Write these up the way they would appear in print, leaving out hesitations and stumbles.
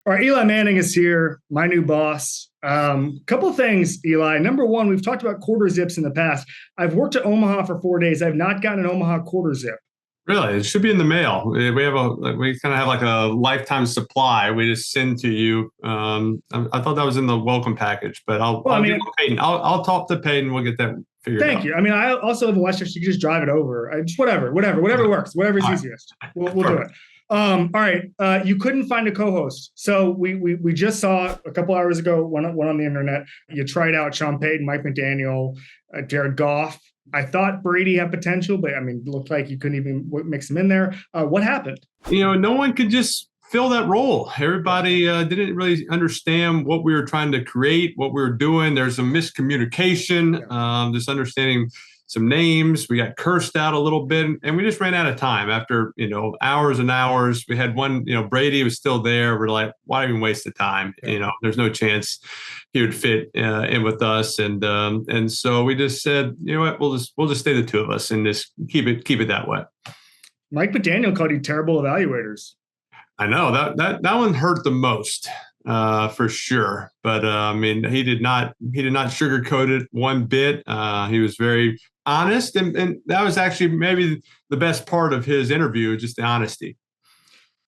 All right, Eli Manning is here, my new boss. Couple things, Eli. Number one, we've talked about quarter zips in the past. I've worked at Omaha for 4 days. I've not gotten an Omaha quarter zip. Really, it should be in the mail. We kind of have like a lifetime supply. We just send to you. I thought that was in the welcome package, but Well, I I'll get mean, with Peyton. I'll talk to Peyton. We'll get that figured thank out. you. I mean, I also live in Westchester. You can just drive it over. Just whatever works, whatever's All right, easiest. We'll do it. perfect. All right. You couldn't find a co-host, so we just saw a couple hours ago one on the internet. You tried out Sean Payton, Mike McDaniel, Jared Goff. I thought Brady had potential, but I mean, it looked like you couldn't even mix him in there. What happened? No one could just fill that role. Everybody didn't really understand what we were trying to create, what we were doing. There's some miscommunication, just understanding some names. We got cursed out a little bit, and we just ran out of time after hours and hours. We had one, Brady was still there. We're like, why even waste the time? There's no chance he would fit in with us, and so we just said, you know what, we'll just stay the two of us and just keep it that way. Mike McDaniel called you terrible evaluators. I know that one hurt the most, for sure. But I mean, he did not sugarcoat it one bit. He was very honest, and that was actually maybe the best part of his interview, just the honesty.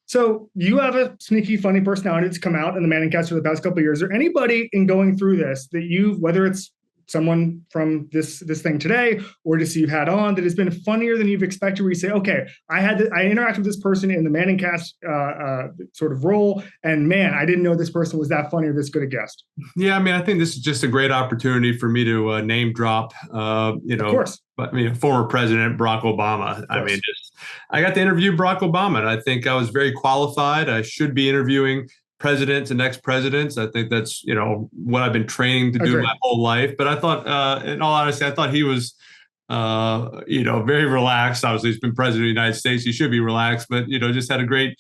So you have a sneaky, funny personality that's come out in the ManningCast for the past couple of years. Is there anybody in going through this that whether it's someone from this thing today or just you've had on that has been funnier than you've expected, where you say, okay, I interacted with this person in the ManningCast sort of role, and man, I didn't know this person was that funny or this good a guest. Yeah, I mean, I think this is just a great opportunity for me to name drop, Of course. but I mean, former President Barack Obama. I mean, I got to interview Barack Obama, and I think I was very qualified. I should be interviewing presidents and ex-presidents. I think that's, what I've been training to do Agreed. my whole life. But I thought, in all honesty, I thought he was, very relaxed. Obviously, he's been president of the United States. He should be relaxed, but, just had a great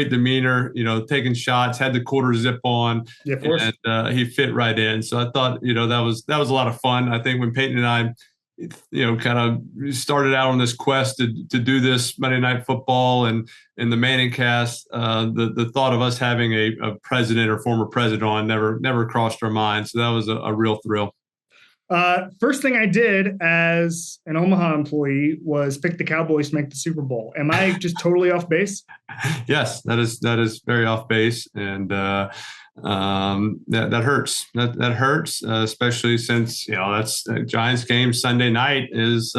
demeanor, taking shots, had the quarter zip on, Yeah, of course. and he fit right in. So I thought, that was a lot of fun. I think when Peyton and I, kind of started out on this quest to do this Monday Night Football and the ManningCast, the thought of us having a president or former president on never crossed our mind. So that was a real thrill. First thing I did as an Omaha employee was pick the Cowboys to make the Super Bowl. Am I just totally off base? Yes, that is very off base, and that hurts. That hurts, especially since that's Giants game Sunday night is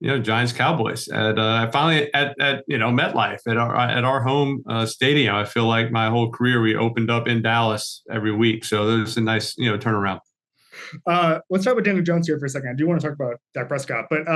Giants Cowboys at finally at MetLife at our home stadium. I feel like my whole career we opened up in Dallas every week, so there's a nice turnaround. Let's talk about Daniel Jones here for a second. I do want to talk about Dak Prescott, but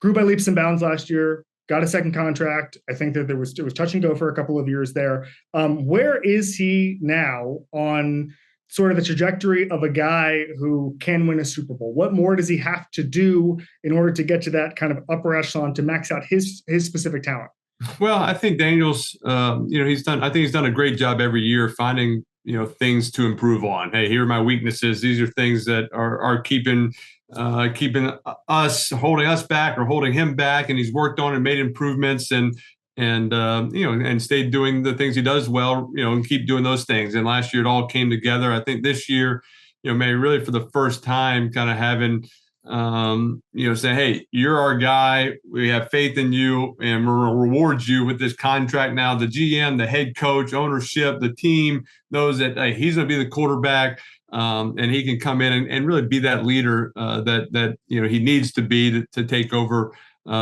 grew by leaps and bounds last year. Got a second contract. I think that it was touch and go for a couple of years there. Where is he now on sort of the trajectory of a guy who can win a Super Bowl? What more does he have to do in order to get to that kind of upper echelon to max out his specific talent? Well, I think Daniel's, he's done. I think he's done a great job every year finding things to improve on. Hey, here are my weaknesses. These are things that are keeping us, holding us back or holding him back, and he's worked on and made improvements and stayed doing the things he does well, and keep doing those things. And last year it all came together. I think this year, maybe really for the first time, kind of having say, hey, you're our guy. We have faith in you, and we'll reward you with this contract. Now, the GM, the head coach, ownership, the team knows that hey, he's going to be the quarterback, and he can come in and really be that leader that he needs to be to take over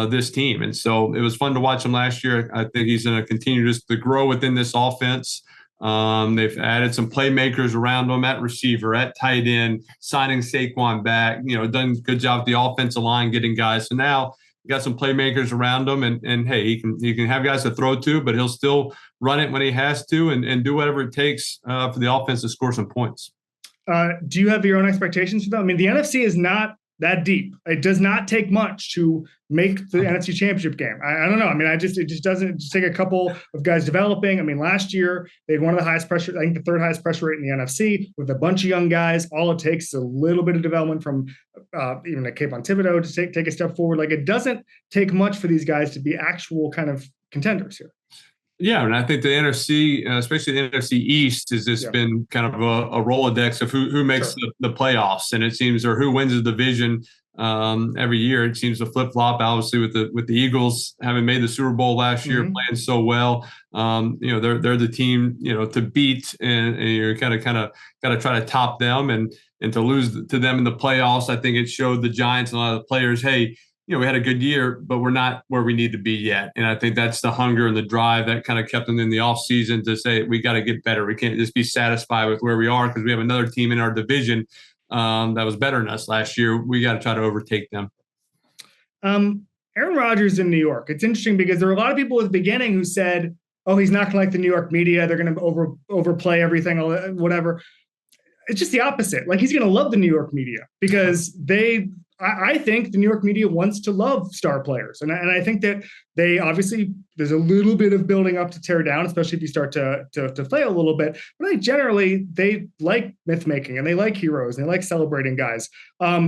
this team. And so it was fun to watch him last year. I think he's going to continue just to grow within this offense. They've added some playmakers around him at receiver, at tight end, signing Saquon back, done a good job with the offensive line, getting guys. So now you got some playmakers around him and hey, he can have guys to throw to, but he'll still run it when he has to and do whatever it takes for the offense to score some points. Do you have your own expectations for them? I mean, the NFC is not that deep. It does not take much to make the NFC Championship game. I don't know. I mean, it just doesn't just take a couple of guys developing. I mean, last year they had one of the highest pressure, I think the third highest pressure rate in the NFC with a bunch of young guys. All it takes is a little bit of development from even a Kayvon Thibodeau to take a step forward. Like, it doesn't take much for these guys to be actual kind of contenders here. Yeah, and I think the NFC, especially the NFC East, has just Yeah, been kind of a Rolodex of who makes sure. the playoffs, and it seems, or who wins the division every year. It seems to flip flop. Obviously, with the Eagles having made the Super Bowl last year, Hmm. playing so well, they're the team to beat, and you're kind of got to try to top them, and to lose to them in the playoffs. I think it showed the Giants and a lot of the players, hey, we had a good year, but we're not where we need to be yet. And I think that's the hunger and the drive that kind of kept them in the offseason to say, we got to get better. We can't just be satisfied with where we are because we have another team in our division that was better than us last year. We got to try to overtake them. Um, Aaron Rodgers in New York. It's interesting because there were a lot of people at the beginning who said, "Oh, he's not going to like the New York media. They're going to overplay everything, whatever." It's just the opposite. Like he's going to love the New York media because I think the New York media wants to love star players. And I think that they obviously, there's a little bit of building up to tear down, especially if you start to fail a little bit. But I think generally they like myth making and they like heroes and they like celebrating guys.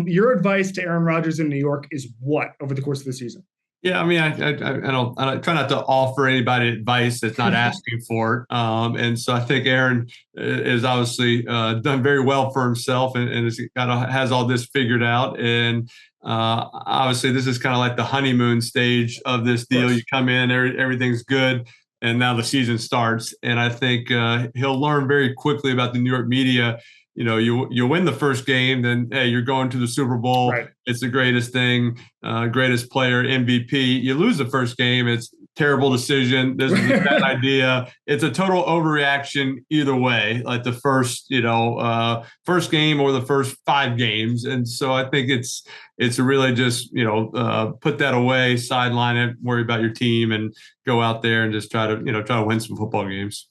Your advice to Aaron Rodgers in New York is what over the course of the season? Yeah, I mean, I try not to offer anybody advice that's not asking for it. And so I think Aaron is obviously done very well for himself and has all this figured out. And obviously, this is kind of like the honeymoon stage of this Of deal. You course. come in, everything's good, and now the season starts. And I think he'll learn very quickly about the New York media. You win the first game, then hey, you're going to the Super Bowl. Right. It's the greatest thing, greatest player, MVP. You lose the first game, it's terrible decision. This is a bad idea. It's a total overreaction either way, like the first game or the first 5 games. And so I think it's really just put that away, sideline it, worry about your team, and go out there and just try to win some football games.